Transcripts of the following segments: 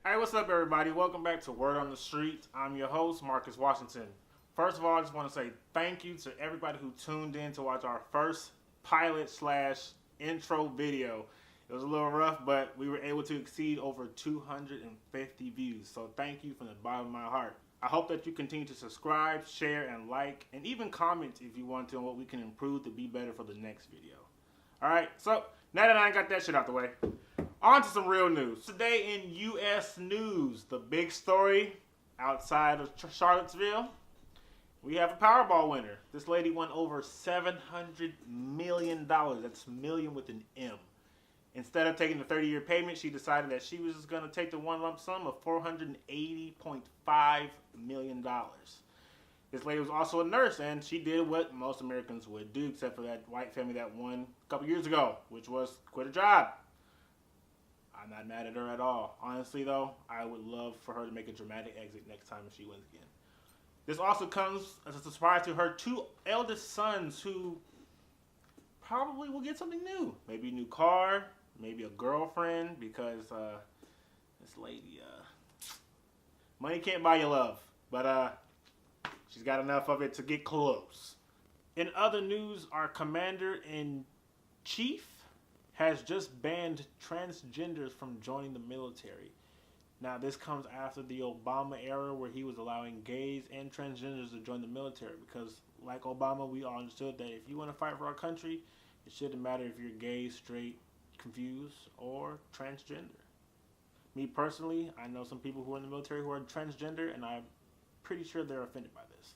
Hey, what's up, everybody? Welcome back to Word on the Street. I'm your host, Marcus Washington. First of all, I just want to say thank you to everybody who tuned in to watch our first pilot/intro video. It was a little rough, but we were able to exceed over 250 views. So thank you from the bottom of my heart. I hope that you continue to subscribe, share, and like, and even comment if you want to on what we can improve to be better for the next video. Alright, so now that I got that shit out the way, on to some real news. Today in U.S. news, the big story outside of Charlottesville, we have a Powerball winner. This lady won over $700 million. That's million with an M. Instead of taking the 30-year payment, she decided that she was going to take the one lump sum of $480.5 million. This lady was also a nurse, and she did what most Americans would do, except for that white family that won a couple years ago, which was quit a job. I'm not mad at her at all. Honestly, though, I would love for her to make a dramatic exit next time she wins again. This also comes as a surprise to her two eldest sons, who probably will get something new. Maybe a new car, maybe a girlfriend, because this lady, money can't buy you love. But she's got enough of it to get close. In other news, our commander-in-chief has just banned transgenders from joining the military. Now, this comes after the Obama era, where he was allowing gays and transgenders to join the military, because like Obama, we all understood that if you want to fight for our country, it shouldn't matter if you're gay, straight, confused, or transgender. Me personally, I know some people who are in the military who are transgender, and I'm pretty sure they're offended by this.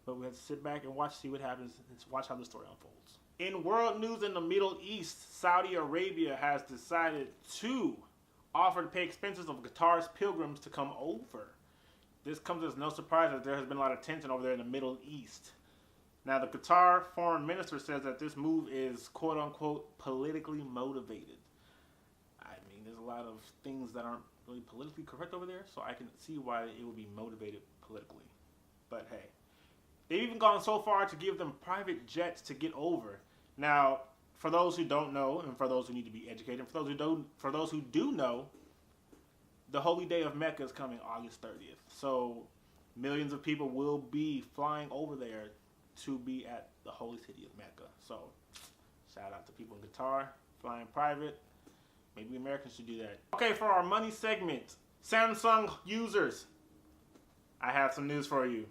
But we have to sit back and see what happens, and watch how the story unfolds. In world news in the Middle East, Saudi Arabia has decided to offer to pay expenses of Qatar's pilgrims to come over. This comes as no surprise, as there has been a lot of tension over there in the Middle East. Now, the Qatar foreign minister says that this move is quote-unquote politically motivated. I mean, there's a lot of things that aren't really politically correct over there, so I can see why it would be motivated politically. But hey, they've even gone so far to give them private jets to get over. Now, for those who don't know, and for those who need to be educated, and for those who do know, the holy day of Mecca is coming August 30th. So millions of people will be flying over there to be at the holy city of Mecca. So shout out to people in Qatar flying private. Maybe Americans should do that. Okay, for our money segment, Samsung users, I have some news for you.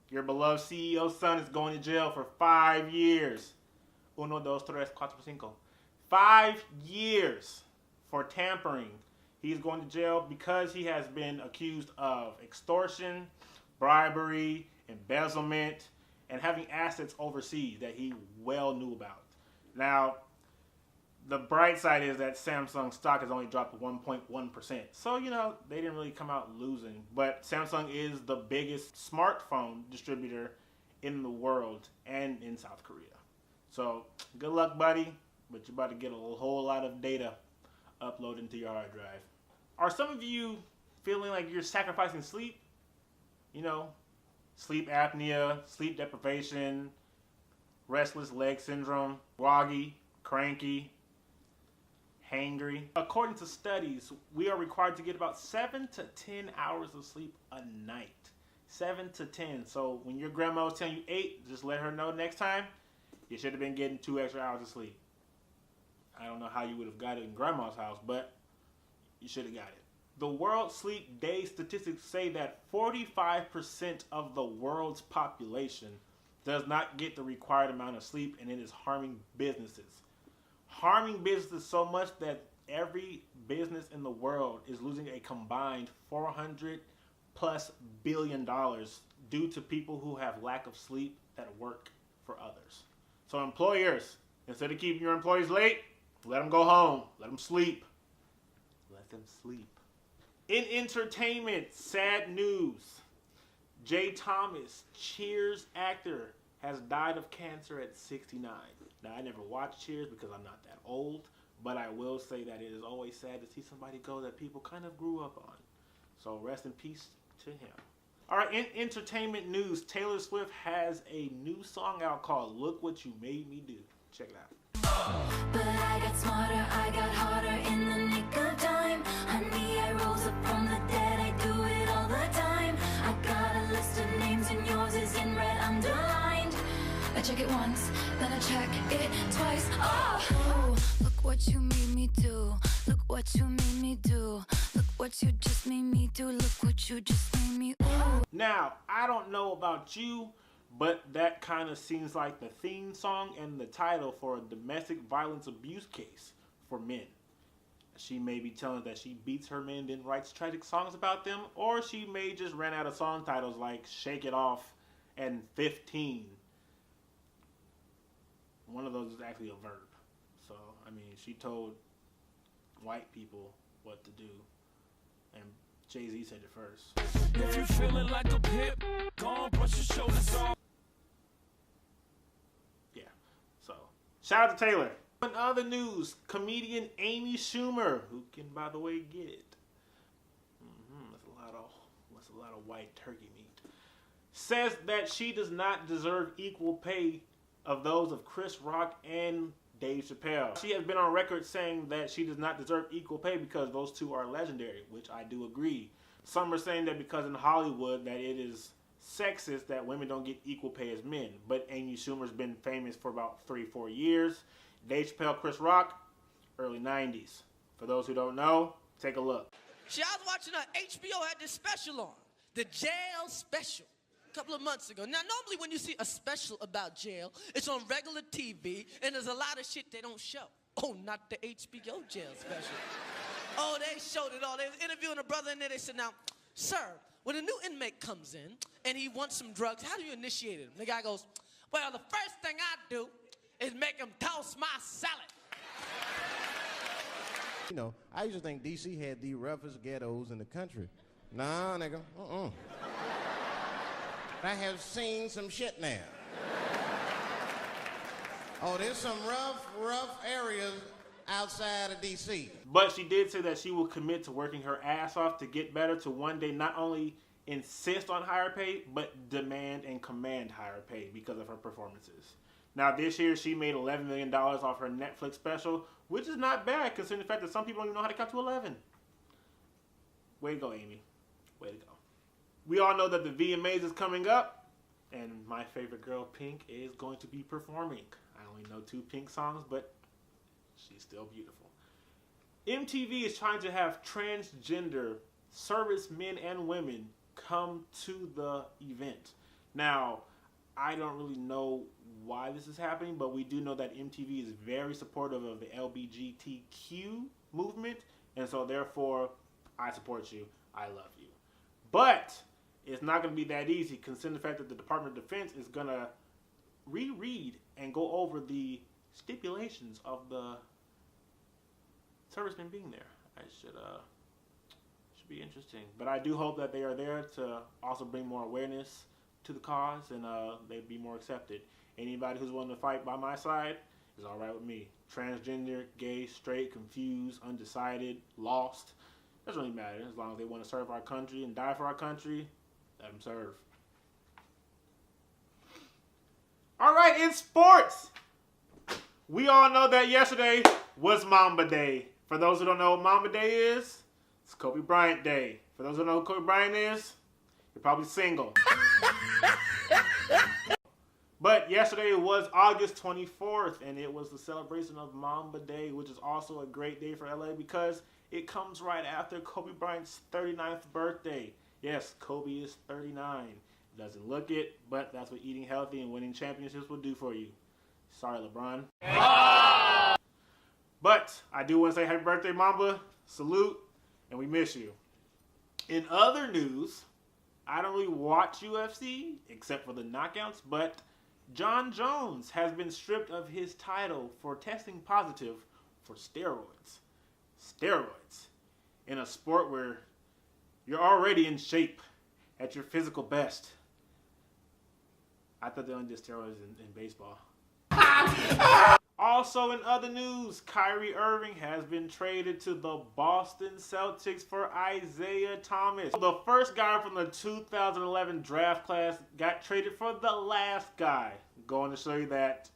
Your beloved CEO's son is going to jail for 5 years. 1, 2, 3, 4, 5. 5 years for tampering. He's going to jail because he has been accused of extortion, bribery, embezzlement, and having assets overseas that he well knew about. Now, the bright side is that Samsung stock has only dropped 1.1%. So, they didn't really come out losing. But Samsung is the biggest smartphone distributor in the world and in South Korea. So, good luck, buddy. But you're about to get a whole lot of data uploaded into your hard drive. Are some of you feeling like you're sacrificing sleep? Sleep apnea, sleep deprivation, restless leg syndrome, groggy, cranky, hangry. According to studies, we are required to get about 7 to 10 hours of sleep a night. 7 to 10. So when your grandma was telling you 8, just let her know next time you should have been getting 2 extra hours of sleep. I don't know how you would have got it in grandma's house, but you should have got it. The World Sleep Day statistics say that 45% of the world's population does not get the required amount of sleep, and it is harming businesses. Harming businesses so much that every business in the world is losing a combined $400+ billion due to people who have lack of sleep that work for others. So employers, instead of keeping your employees late, let them go home. Let them sleep. Let them sleep. In entertainment, sad news. Jay Thomas, Cheers actor, has died of cancer at 69. Now, I never watched Cheers because I'm not that old, but I will say that it is always sad to see somebody go that people kind of grew up on. So rest in peace to him. All right, in entertainment news, Taylor Swift has a new song out called Look What You Made Me Do. Check it out. But I got smarter, I got harder in the nick of time. Honey, I rose up from the dead, I do it all the time. I got a list of names and yours is in red underlined. I check it once, then I check it twice. Oh, look what you made me do. Look what you made me do. Look what you just made me do. Look what you just made me do. Now, I don't know about you, but that kind of seems like the theme song and the title for a domestic violence abuse case for men. She may be telling us that she beats her men, then writes tragic songs about them, or she may just ran out of song titles like Shake It Off and 15. One of those is actually a verb. So, I mean, she told white people what to do, and Jay-Z said it first. If you feeling like a pimp, go on, brush your shoulders off. Yeah, so shout out to Taylor. In other news, comedian Amy Schumer, who can, by the way, get it. That's a lot of white turkey meat. Says that she does not deserve equal pay of those of Chris Rock and Dave Chappelle. She has been on record saying that she does not deserve equal pay because those two are legendary, which I do agree. Some are saying that because in Hollywood that it is sexist that women don't get equal pay as men. But Amy Schumer's been famous for about 3-4 years. Dave Chappelle, Chris Rock, early 90s. For those who don't know, take a look. See, I was watching HBO had this special on, the jail special, a couple of months ago. Now, normally when you see a special about jail, it's on regular TV, and there's a lot of shit they don't show. Oh, not the HBO jail special. Oh, they showed it all. They was interviewing a brother in there. They said, now, sir, when a new inmate comes in and he wants some drugs, how do you initiate him? The guy goes, well, the first thing I do is make him toss my salad. You know, I used to think D.C. had the roughest ghettos in the country. Nah, nigga, I have seen some shit now. Oh, there's some rough areas outside of D.C. But she did say that she will commit to working her ass off to get better, to one day not only insist on higher pay, but demand and command higher pay because of her performances. Now, this year, she made $11 million off her Netflix special, which is not bad, considering the fact that some people don't even know how to count to 11. Way to go, Amy. Way to go. We all know that the VMAs is coming up, and my favorite girl, Pink, is going to be performing. I only know 2 Pink songs, but she's still beautiful. MTV is trying to have transgender servicemen and women come to the event. Now, I don't really know why this is happening, but we do know that MTV is very supportive of the LGBTQ movement, and so therefore, I support you, I love you. But it's not going to be that easy, considering the fact that the Department of Defense is going to reread and go over the stipulations of the servicemen being there. I should be interesting. But I do hope that they are there to also bring more awareness to the cause, and they'd be more accepted. Anybody who's willing to fight by my side is all right with me. Transgender, gay, straight, confused, undecided, lost, doesn't really matter. As long as they want to serve our country and die for our country, let them serve. All right, in sports, we all know that yesterday was Mamba Day. For those who don't know what Mamba Day is, it's Kobe Bryant Day. For those who don't know who Kobe Bryant is, you're probably single. But yesterday was August 24th, and it was the celebration of Mamba Day, which is also a great day for LA because it comes right after Kobe Bryant's 39th birthday. Yes, Kobe is 39. Doesn't look it, but that's what eating healthy and winning championships will do for you. Sorry, LeBron. But I do want to say happy birthday, Mamba. Salute, and we miss you. In other news, I don't really watch UFC except for the knockouts, but John Jones has been stripped of his title for testing positive for steroids. Steroids. In a sport where you're already in shape at your physical best. I thought they only did steroids in baseball. Also in other news, Kyrie Irving has been traded to the Boston Celtics for Isaiah Thomas. The first guy from the 2011 draft class got traded for the last guy. Going to show you that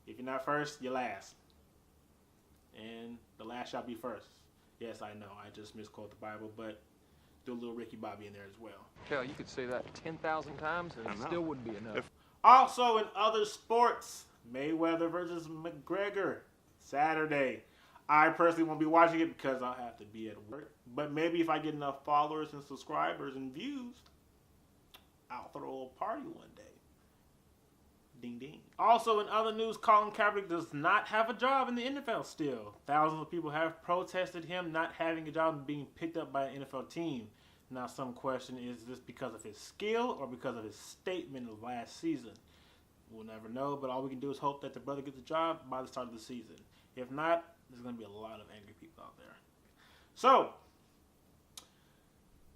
if you're not first, you're last. and the last shall be first. Yes, I know, I just misquote the Bible, but do a little Ricky Bobby in there as well. Hell, you could say that 10,000 times and it still wouldn't be enough. Also in other sports, Mayweather versus McGregor, Saturday. I personally won't be watching it because I'll have to be at work. But maybe if I get enough followers and subscribers and views, I'll throw a little party one day. Ding ding. Also in other news, Colin Kaepernick does not have a job in the NFL still. Thousands of people have protested him not having a job and being picked up by an NFL team. Now some question, is this because of his skill or because of his statement of last season? We'll never know, but all we can do is hope that the brother gets a job by the start of the season. If not, there's going to be a lot of angry people out there. So,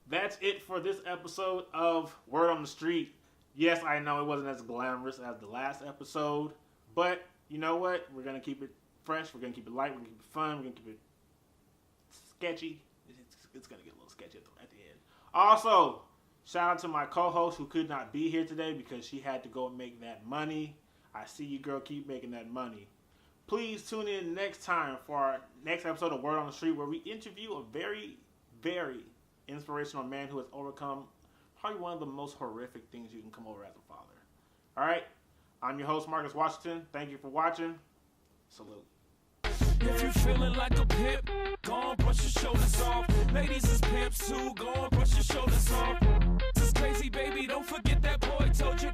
that's it for this episode of Word on the Street. Yes, I know it wasn't as glamorous as the last episode, but you know what? We're going to keep it fresh. We're going to keep it light. We're going to keep it fun. We're going to keep it sketchy. It's going to get a little sketchy at the end. Also, shout out to my co-host who could not be here today because she had to go and make that money. I see you, girl. Keep making that money. Please tune in next time for our next episode of Word on the Street, where we interview a very, very inspirational man who has overcome probably one of the most horrific things you can come over as a father. All right? I'm your host, Marcus Washington. Thank you for watching. Salute. If you feeling like a pimp, go on, brush your shoulders off. Ladies is pimps too, go on, brush your shoulders off. This is crazy, baby, don't forget that boy told you